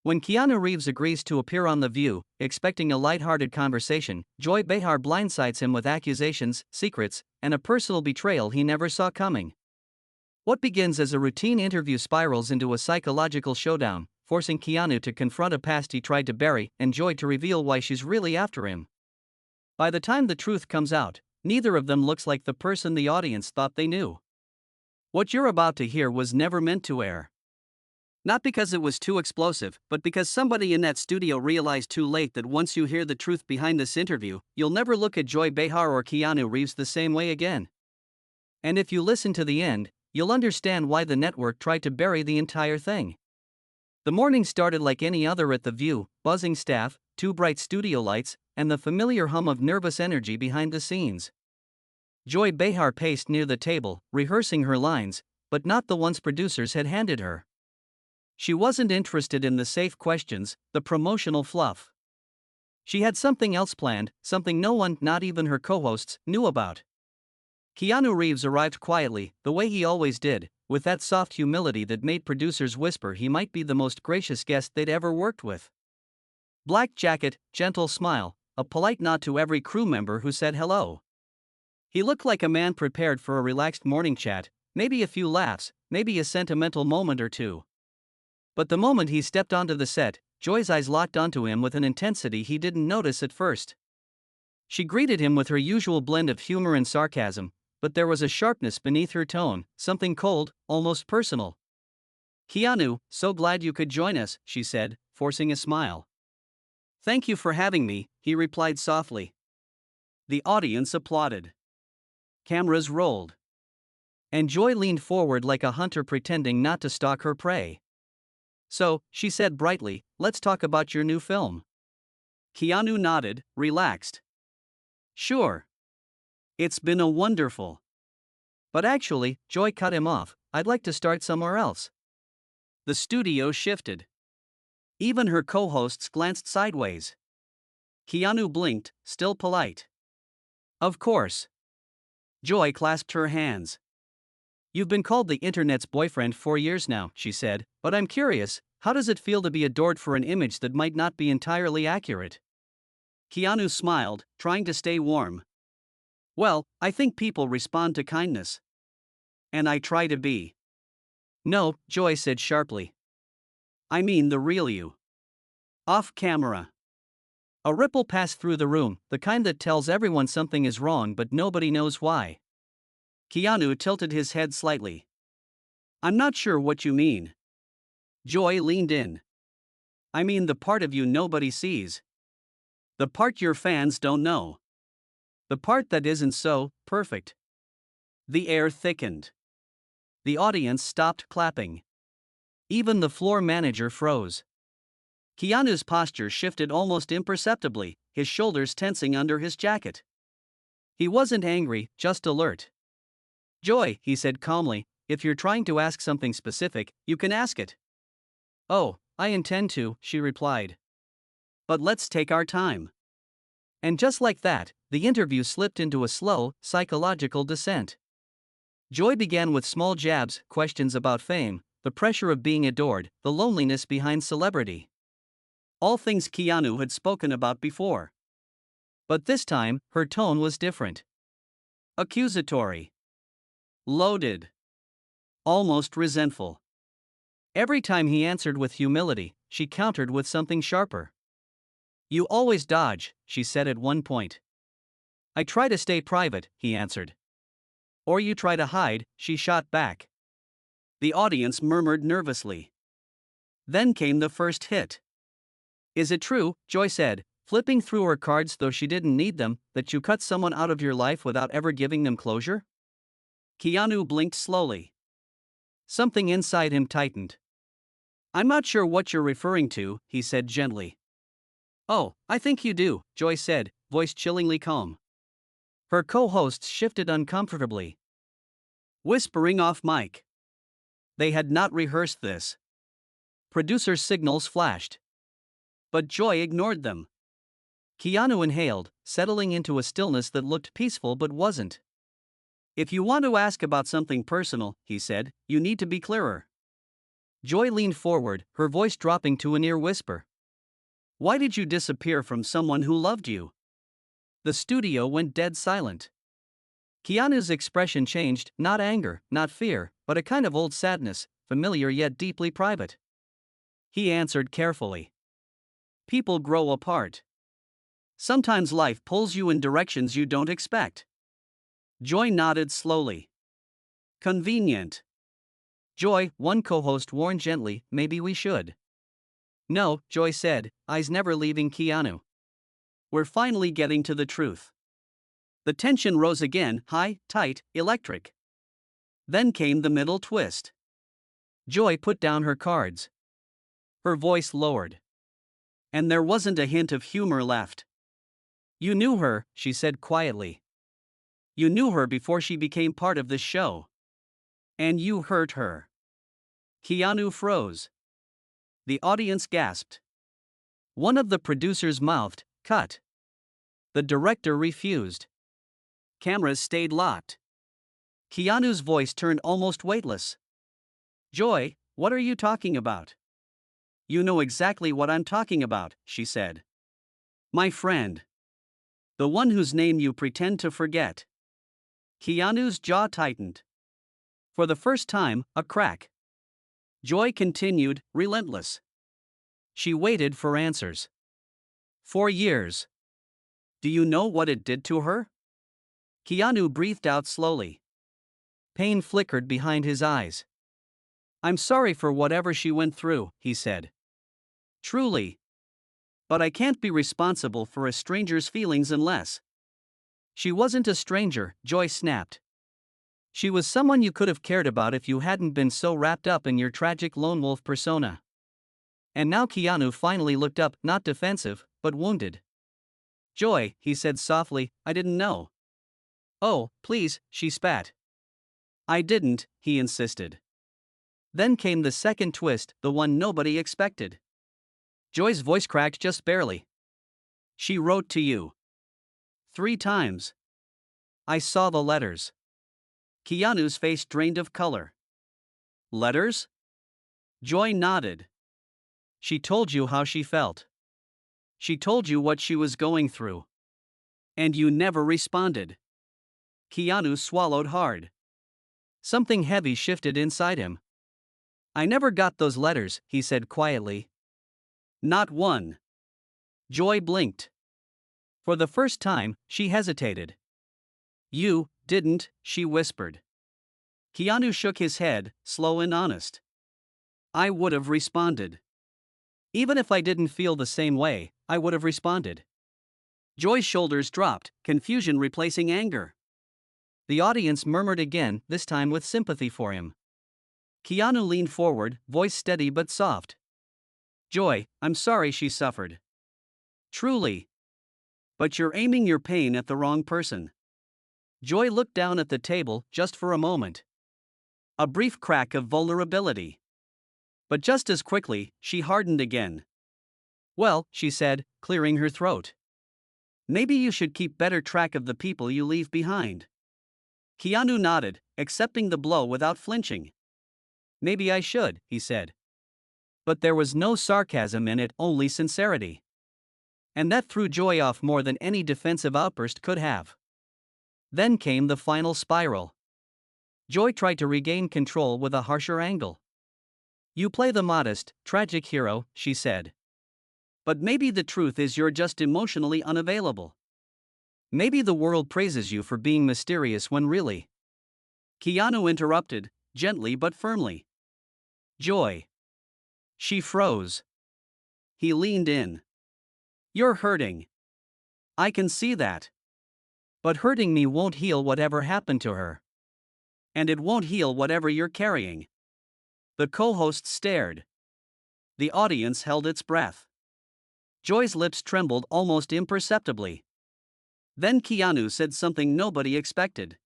When Keanu Reeves agrees to appear on The View, expecting a light-hearted conversation, Joy Behar blindsides him with accusations, secrets, and a personal betrayal he never saw coming. What begins as a routine interview spirals into a psychological showdown, forcing Keanu to confront a past he tried to bury and Joy to reveal why she's really after him. By the time the truth comes out, neither of them looks like the person the audience thought they knew. What you're about to hear was never meant to air. Not because it was too explosive, but because somebody in that studio realized too late that once you hear the truth behind this interview, you'll never look at Joy Behar or Keanu Reeves the same way again. And if you listen to the end, you'll understand why the network tried to bury the entire thing. The morning started like any other at The View: buzzing staff, two bright studio lights, and the familiar hum of nervous energy behind the scenes. Joy Behar paced near the table, rehearsing her lines, but not the ones producers had handed her. She wasn't interested in the safe questions, the promotional fluff. She had something else planned, something no one, not even her co-hosts, knew about. Keanu Reeves arrived quietly, the way he always did, with that soft humility that made producers whisper he might be the most gracious guest they'd ever worked with. Black jacket, gentle smile, a polite nod to every crew member who said hello. He looked like a man prepared for a relaxed morning chat, maybe a few laughs, maybe a sentimental moment or two. But the moment he stepped onto the set, Joy's eyes locked onto him with an intensity he didn't notice at first. She greeted him with her usual blend of humor and sarcasm, but there was a sharpness beneath her tone, something cold, almost personal. "Keanu, so glad you could join us," she said, forcing a smile. "Thank you for having me," he replied softly. The audience applauded. Cameras rolled. And Joy leaned forward like a hunter pretending not to stalk her prey. "So," she said brightly, "let's talk about your new film." Keanu nodded, relaxed. "Sure. It's been a wonderful." "But actually," Joy cut him off, "I'd like to start somewhere else." The studio shifted. Even her co-hosts glanced sideways. Keanu blinked, still polite. "Of course." Joy clasped her hands. "You've been called the internet's boyfriend for years now," she said, "but I'm curious, how does it feel to be adored for an image that might not be entirely accurate?" Keanu smiled, trying to stay warm. "Well, I think people respond to kindness. And I try to be." "No," Joy said sharply. "I mean the real you. Off camera." A ripple passed through the room, the kind that tells everyone something is wrong but nobody knows why. Keanu tilted his head slightly. "I'm not sure what you mean." Joy leaned in. "I mean the part of you nobody sees. The part your fans don't know. The part that isn't so perfect." The air thickened. The audience stopped clapping. Even the floor manager froze. Keanu's posture shifted almost imperceptibly, his shoulders tensing under his jacket. He wasn't angry, just alert. "Joy," he said calmly, "if you're trying to ask something specific, you can ask it." "Oh, I intend to," she replied. "But let's take our time." And just like that, the interview slipped into a slow, psychological descent. Joy began with small jabs, questions about fame, the pressure of being adored, the loneliness behind celebrity. All things Keanu had spoken about before. But this time, her tone was different. Accusatory. Loaded. Almost resentful. Every time he answered with humility, she countered with something sharper. "You always dodge," she said at one point. "I try to stay private," he answered. "Or you try to hide," she shot back. The audience murmured nervously. Then came the first hit. "Is it true," Joy said, flipping through her cards though she didn't need them, "that you cut someone out of your life without ever giving them closure?" Keanu blinked slowly. Something inside him tightened. "I'm not sure what you're referring to," he said gently. "Oh, I think you do," Joy said, voice chillingly calm. Her co-hosts shifted uncomfortably. Whispering off mic. They had not rehearsed this. Producer's signals flashed. But Joy ignored them. Keanu inhaled, settling into a stillness that looked peaceful but wasn't. "If you want to ask about something personal," he said, "you need to be clearer." Joy leaned forward, her voice dropping to a near whisper. Why did you disappear from someone who loved you? The studio went dead silent. Keanu's expression changed, not anger, not fear, but a kind of old sadness, familiar yet deeply private. He answered carefully. People grow apart. Sometimes life pulls you in directions you don't expect. Joy nodded slowly. Convenient. Joy, one co-host warned gently, maybe we should. No, Joy said, eyes never leaving Keanu. We're finally getting to the truth. The tension rose again, high, tight, electric. Then came the middle twist. Joy put down her cards. Her voice lowered. And there wasn't a hint of humor left. You knew her, she said quietly. You knew her before she became part of this show. And you hurt her. Keanu froze. The audience gasped. One of the producers mouthed, cut. The director refused. Cameras stayed locked. Keanu's voice turned almost weightless. Joy, what are you talking about? You know exactly what I'm talking about, she said. My friend. The one whose name you pretend to forget. Keanu's jaw tightened. For the first time, a crack. Joy continued, relentless. She waited for answers. 4 years. Do you know what it did to her? Keanu breathed out slowly. Pain flickered behind his eyes. I'm sorry for whatever she went through, he said. Truly. But I can't be responsible for a stranger's feelings unless. She wasn't a stranger, Joy snapped. She was someone you could have cared about if you hadn't been so wrapped up in your tragic lone wolf persona. And now Keanu finally looked up, not defensive, but wounded. Joy, he said softly, I didn't know. Oh, please, she spat. I didn't, he insisted. Then came the second twist, the one nobody expected. Joy's voice cracked just barely. She wrote to you. 3 times. I saw the letters. Keanu's face drained of color. Letters? Joy nodded. She told you how she felt. She told you what she was going through. And you never responded. Keanu swallowed hard. Something heavy shifted inside him. I never got those letters, he said quietly. Not one. Joy blinked. For the first time, she hesitated. You didn't, she whispered. Keanu shook his head, slow and honest. I would have responded. Even if I didn't feel the same way, I would have responded. Joy's shoulders dropped, confusion replacing anger. The audience murmured again, this time with sympathy for him. Keanu leaned forward, voice steady but soft. Joy, I'm sorry she suffered. Truly. But you're aiming your pain at the wrong person. Joy looked down at the table, just for a moment. A brief crack of vulnerability. But just as quickly, she hardened again. Well, she said, clearing her throat. Maybe you should keep better track of the people you leave behind. Keanu nodded, accepting the blow without flinching. Maybe I should, he said. But there was no sarcasm in it, only sincerity. And that threw Joy off more than any defensive outburst could have. Then came the final spiral. Joy tried to regain control with a harsher angle. You play the modest, tragic hero, she said. But maybe the truth is you're just emotionally unavailable. Maybe the world praises you for being mysterious when really. Keanu interrupted, gently but firmly. Joy. She froze. He leaned in. You're hurting. I can see that. But hurting me won't heal whatever happened to her. And it won't heal whatever you're carrying. The co-host stared. The audience held its breath. Joy's lips trembled almost imperceptibly. Then Keanu said something nobody expected.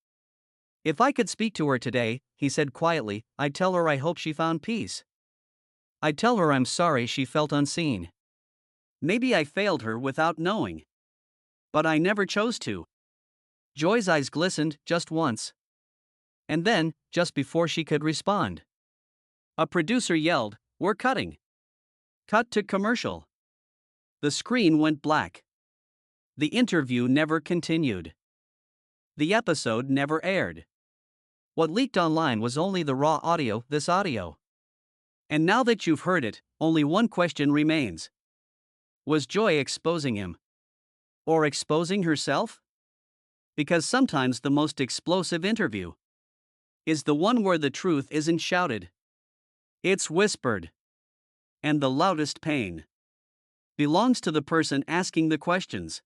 If I could speak to her today, he said quietly, I'd tell her I hope she found peace. I'd tell her I'm sorry she felt unseen. Maybe I failed her without knowing. But I never chose to. Joy's eyes glistened just once. And then, just before she could respond, A producer yelled, "We're cutting." Cut to commercial. The screen went black. The interview never continued. The episode never aired. What leaked online was only the raw audio, this audio. And now that you've heard it, only one question remains. Was Joy exposing him? Or exposing herself? Because sometimes the most explosive interview is the one where the truth isn't shouted, it's whispered. And the loudest pain belongs to the person asking the questions.